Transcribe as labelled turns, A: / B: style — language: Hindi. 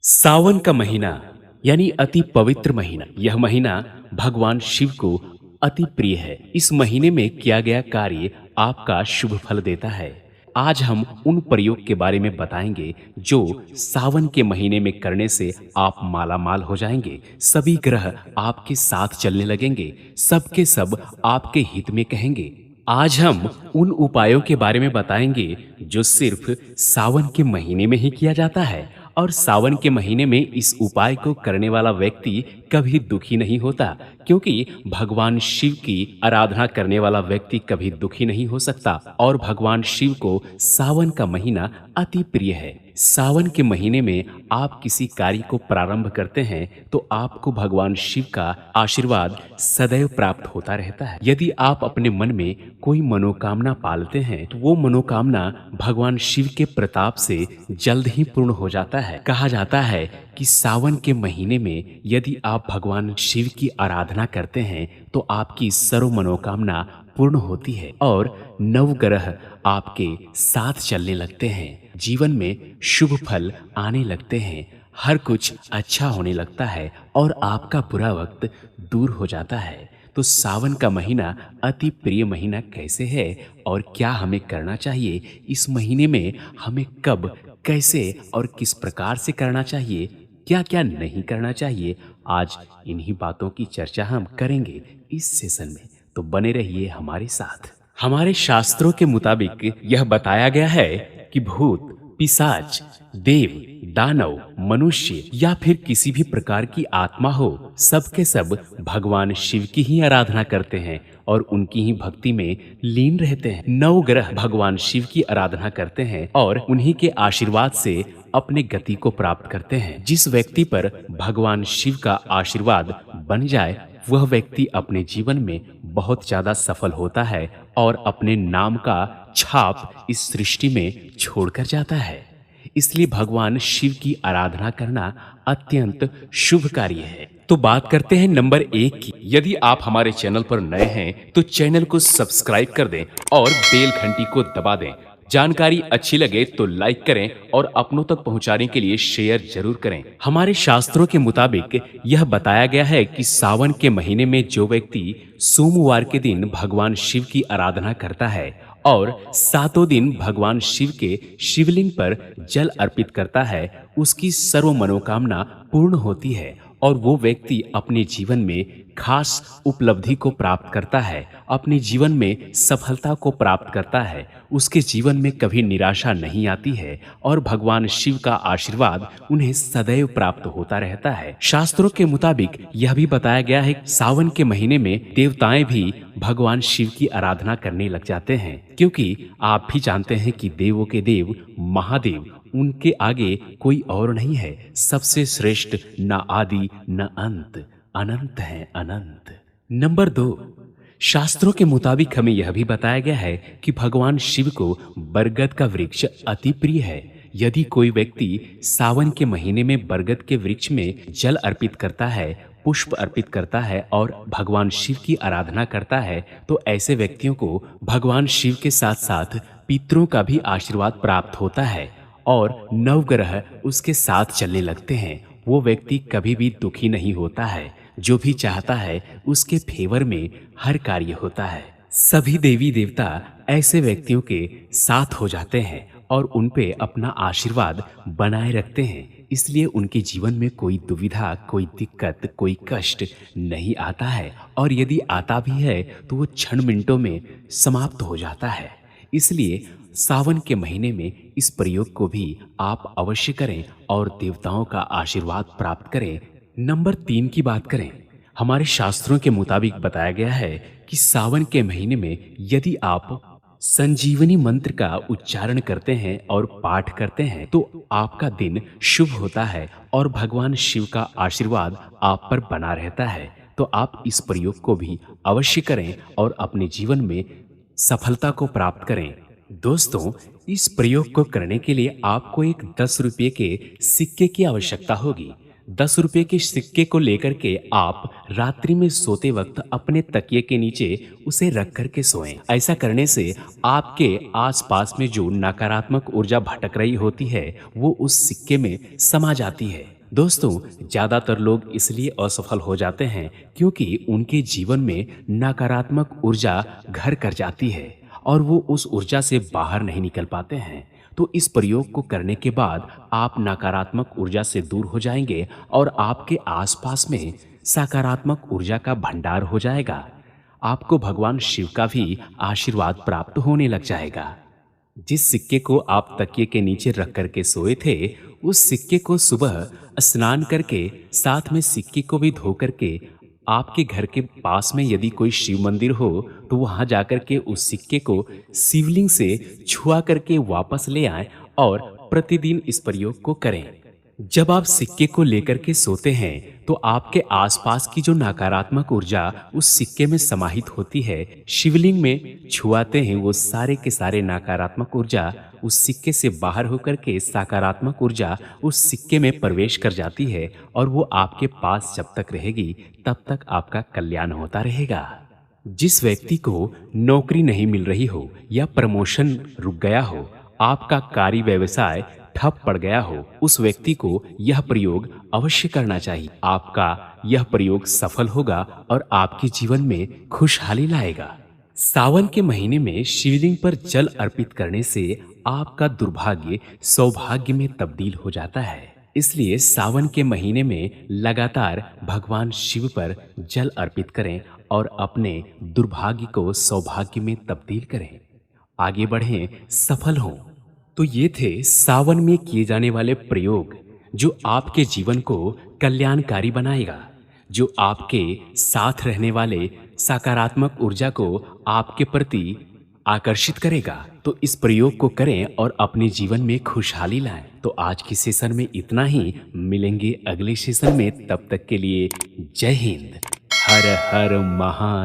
A: सावन का महीना यानी अति पवित्र महीना। यह महीना भगवान शिव को अति प्रिय है। इस महीने में किया गया कार्य आपका शुभ फल देता है। आज हम उन प्रयोग के बारे में बताएंगे जो सावन के महीने में करने से आप माला माल हो जाएंगे। सभी ग्रह आपके साथ चलने लगेंगे, सबके सब आपके हित में कहेंगे। आज हम उन उपायों के बारे में बताएंगे जो सिर्फ सावन के महीने में ही किया जाता है, और सावन के महीने में इस उपाय को करने वाला व्यक्ति कभी दुखी नहीं होता, क्योंकि भगवान शिव की आराधना करने वाला व्यक्ति कभी दुखी नहीं हो सकता। और भगवान शिव को सावन का महीना अति प्रिय है। सावन के महीने में आप किसी कार्य को प्रारंभ करते हैं तो आपको भगवान शिव का आशीर्वाद सदैव प्राप्त होता रहता है। यदि आप अपने मन में कोई मनोकामना पालते हैं तो वो मनोकामना भगवान शिव के प्रताप से जल्द ही पूर्ण हो जाता है। कहा जाता है कि सावन के महीने में यदि आप भगवान शिव की आराधना करते हैं तो आपकी सर्व मनोकामना पूर्ण होती है और नवग्रह आपके साथ चलने लगते हैं। जीवन में शुभ फल आने लगते हैं, हर कुछ अच्छा होने लगता है और आपका बुरा वक्त दूर हो जाता है। तो सावन का महीना अति प्रिय महीना कैसे है और क्या हमें करना चाहिए, इस महीने में हमें कब, कैसे और किस प्रकार से करना चाहिए, क्या क्या नहीं करना चाहिए, आज इन्हीं बातों की चर्चा हम करेंगे इस सेशन में। तो बने रहिए हमारे साथ। हमारे शास्त्रों के मुताबिक यह बताया गया है कि भूत, पिशाच, देव, दानव, मनुष्य या फिर किसी भी प्रकार की आत्मा हो, सबके सब भगवान शिव की ही आराधना करते हैं और उनकी ही भक्ति में लीन रहते हैं। नौ ग्रह भगवान शिव की आराधना करते हैं और उन्हीं के आशीर्वाद से अपने गति को प्राप्त करते हैं। जिस व्यक्ति पर भगवान शिव का आशीर्वाद बन जाए वह व्यक्ति अपने जीवन में बहुत ज्यादा सफल होता है और अपने नाम का छाप इस सृष्टि में छोड़कर जाता है। इसलिए भगवान शिव की आराधना करना अत्यंत शुभ कार्य है। तो बात करते हैं नंबर 1 की। यदि आप हमारे चैनल पर नए हैं तो चैनल को सब्सक्राइब कर दें और बेल घंटी को दबा दें। जानकारी अच्छी लगे तो लाइक करें और अपनों तक पहुंचाने के लिए शेयर जरूर करें। हमारे शास्त्रों के मुताबिक यह बताया गया है कि सावन के महीने में जो व्यक्ति सोमवार के दिन भगवान शिव की आराधना करता है और 7 दिन भगवान शिव के शिवलिंग पर जल अर्पित करता है, उसकी सर्व मनोकामना पूर्ण होती है और वो व्यक्ति अपने जीवन में खास उपलब्धि को प्राप्त करता है, अपने जीवन में सफलता को प्राप्त करता है। उसके जीवन में कभी निराशा नहीं आती है और भगवान शिव का आशीर्वाद उन्हें सदैव प्राप्त होता रहता है। शास्त्रों के मुताबिक यह भी बताया गया है कि सावन के महीने में देवताएं भी भगवान शिव की आराधना करने लग जाते हैं, क्योंकि आप भी जानते हैं कि देवों के देव महादेव, उनके आगे कोई और नहीं है। सबसे श्रेष्ठ न आदि न अंत, अनंत है अनंत। नंबर 2, शास्त्रों के मुताबिक हमें यह भी बताया गया है कि भगवान शिव को बरगद का वृक्ष अति प्रिय है। यदि कोई व्यक्ति सावन के महीने में बरगद के वृक्ष में जल अर्पित करता है, पुष्प अर्पित करता है और भगवान शिव की आराधना करता है तो ऐसे व्यक्तियों को भगवान शिव के साथ साथ पितरों का भी आशीर्वाद प्राप्त होता है और नवग्रह उसके साथ चलने लगते हैं। वो व्यक्ति कभी भी दुखी नहीं होता है, जो भी चाहता है उसके फेवर में हर कार्य होता है। सभी देवी देवता ऐसे व्यक्तियों के साथ हो जाते हैं और उन पे अपना आशीर्वाद बनाए रखते हैं। इसलिए उनके जीवन में कोई दुविधा, कोई दिक्कत, कोई कष्ट नहीं आता है और यदि आता भी है तो वो क्षण मिनटों में समाप्त हो जाता है। इसलिए सावन के महीने में इस प्रयोग को भी आप अवश्य करें और देवताओं का आशीर्वाद प्राप्त करें। नंबर 3 की बात करें। हमारे शास्त्रों के मुताबिक बताया गया है कि सावन के महीने में यदि आप संजीवनी मंत्र का उच्चारण करते हैं और पाठ करते हैं तो आपका दिन शुभ होता है और भगवान शिव का आशीर्वाद आप पर बना रहता है। तो आप इस प्रयोग को भी अवश्य करें और अपने जीवन में सफलता को प्राप्त करें। दोस्तों, इस प्रयोग को करने के लिए आपको एक 10 रुपये के सिक्के की आवश्यकता होगी। 10 रुपये के सिक्के को लेकर के आप रात्रि में सोते वक्त अपने तकिए के नीचे उसे रख करके सोएं। ऐसा करने से आपके आसपास में जो नकारात्मक ऊर्जा भटक रही होती है वो उस सिक्के में समा जाती है दोस्तों, ज्यादातर लोग इसलिए असफल हो जाते हैं क्योंकि उनके जीवन में नकारात्मक ऊर्जा घर कर जाती है और वो उस ऊर्जा से बाहर नहीं निकल पाते हैं। तो इस प्रयोग को करने के बाद आप नकारात्मक ऊर्जा से दूर हो जाएंगे और आपके आसपास में सकारात्मक ऊर्जा का भंडार हो जाएगा। आपको भगवान शिव का भी आशीर्वाद प्राप्त होने लग जाएगा। जिस सिक्के को आप तकिए के नीचे रख करके सोए थे, उस सिक्के को सुबह स्नान करके साथ में सिक्के को भी धो करके आपके घर के पास में यदि कोई शिव मंदिर हो तो वहां जाकर के उस सिक्के को शिवलिंग से छुआ करके वापस ले आएं और प्रतिदिन इस प्रयोग को करें। जब आप सिक्के को लेकर के सोते हैं तो आपके आसपास की जो नकारात्मक ऊर्जा उस सिक्के में समाहित होती है, शिवलिंग में छुआते हैं, वो सारे के सारे नकारात्मक ऊर्जा उस सिक्के से बाहर होकर के सकारात्मक ऊर्जा उस सिक्के में प्रवेश कर जाती है और वो आपके पास जब तक रहेगी तब तक आपका कल्याण होता रहेगा। जिस व्यक्ति को नौकरी नहीं मिल रही हो या प्रमोशन रुक गया हो, आपका कार्य व्यवसाय ठप पड़ गया हो, उस व्यक्ति को यह प्रयोग अवश्य करना चाहिए। आपका यह प्रयोग सफल होगा और आपके जीवन में खुशहाली लाएगा। सावन के महीने में शिवलिंग पर जल अर्पित करने से आपका दुर्भाग्य सौभाग्य में तब्दील हो जाता है। इसलिए सावन के महीने में लगातार भगवान शिव पर जल अर्पित करें और अपने दुर्भाग्य को सौभाग्य में तब्दील करें। आगे बढ़ें, सफल हों। तो ये थे सावन में किए जाने वाले प्रयोग जो आपके जीवन को कल्याणकारी बनाएगा, जो आपके साथ रहने वाले सकारात्मक ऊर्जा को आपके प्रति आकर्षित करेगा। तो इस प्रयोग को करें और अपने जीवन में खुशहाली लाएं। तो आज की सेशन में इतना ही, मिलेंगे अगले सेशन में। तब तक के लिए जय हिंद, हर हर महा